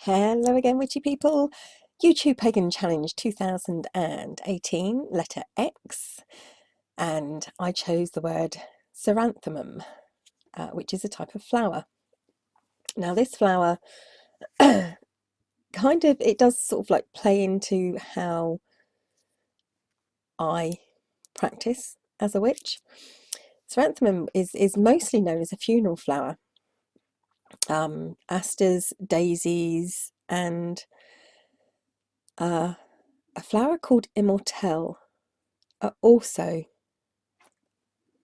Hello again, witchy people. YouTube Pagan Challenge 2018, letter X, and I chose the word Xeranthemum, which is a type of flower. Now, this flower it does sort of like play into how I practice as a witch. Xeranthemum is mostly known as a funeral flower. Asters, daisies, and a flower called Immortelle are also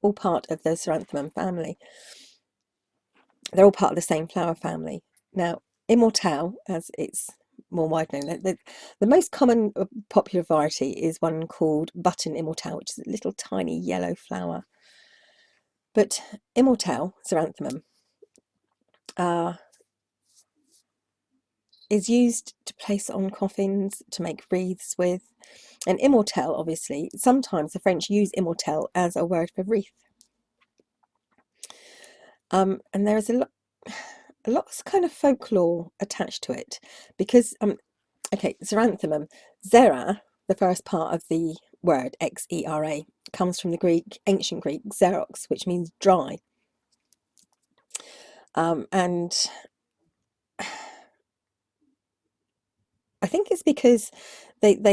all part of the Xeranthemum family. They're all part of the same flower family. Now, Immortelle, as it's more widely known, the most common popular variety is one called Button Immortelle, which is a little tiny yellow flower. But Immortelle, Xeranthemum, is used to place on coffins, to make wreaths with. And Immortelle, obviously, sometimes the French use Immortelle as a word for wreath. And there is a lot of kind of folklore attached to it, because okay, Xeranthemum, Xera, the first part of the word Xera, comes from the Greek, ancient Greek, xerox, which means dry. And I think it's because they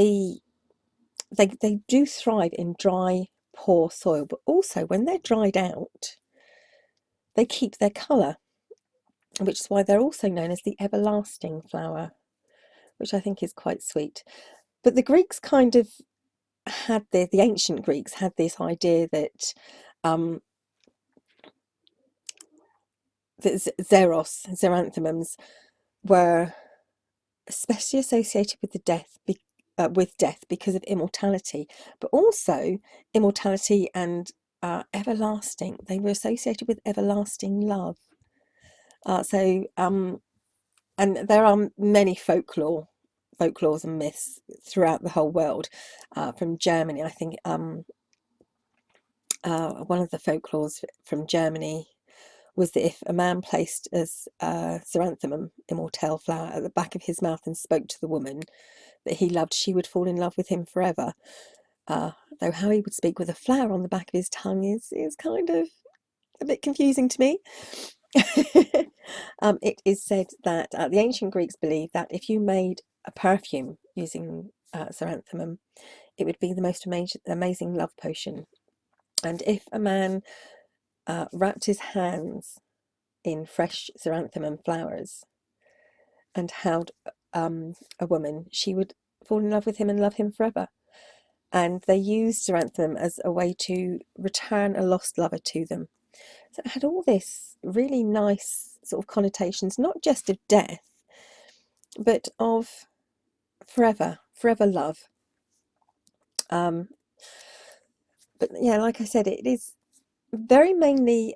do thrive in dry, poor soil, but also when they're dried out, they keep their colour, which is why they're also known as the everlasting flower, which I think is quite sweet. But the Greeks kind of had the ancient Greeks had this idea that xeranthemums were especially associated with death because of immortality, but also immortality and everlasting. They were associated with everlasting love. And there are many folklores and myths throughout the whole world. From Germany, I think one of the folklores from Germany was that if a man placed as Xeranthemum Immortelle flower at the back of his mouth and spoke to the woman that he loved, she would fall in love with him forever. Though how he would speak with a flower on the back of his tongue is kind of a bit confusing to me. It is said that the ancient Greeks believed that if you made a perfume using Xeranthemum, it would be the most amazing love potion. And if a man wrapped his hands in fresh Xeranthemum flowers and held a woman, she would fall in love with him and love him forever. And they used Xeranthemum as a way to return a lost lover to them. So it had all this really nice sort of connotations, not just of death, but of forever love. But yeah, like I said, it is very mainly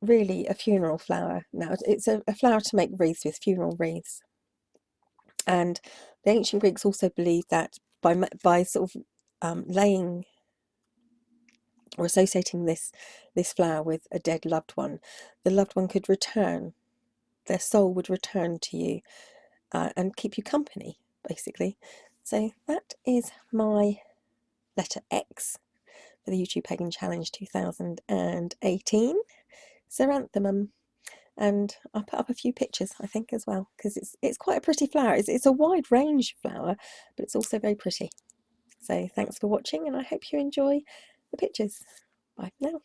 really a funeral flower. Now, it's a flower to make wreaths with, funeral wreaths. And the ancient Greeks also believed that by sort of laying or associating this flower with a dead loved one, the loved one could return. Their soul would return to you and keep you company, basically. So that is my letter X for the YouTube Pagan Challenge 2018, Xeranthemum. And I'll put up a few pictures, I think, as well, because it's quite a pretty flower. It's a wide range flower, but it's also very pretty. So thanks for watching, and I hope you enjoy the pictures. Bye for now.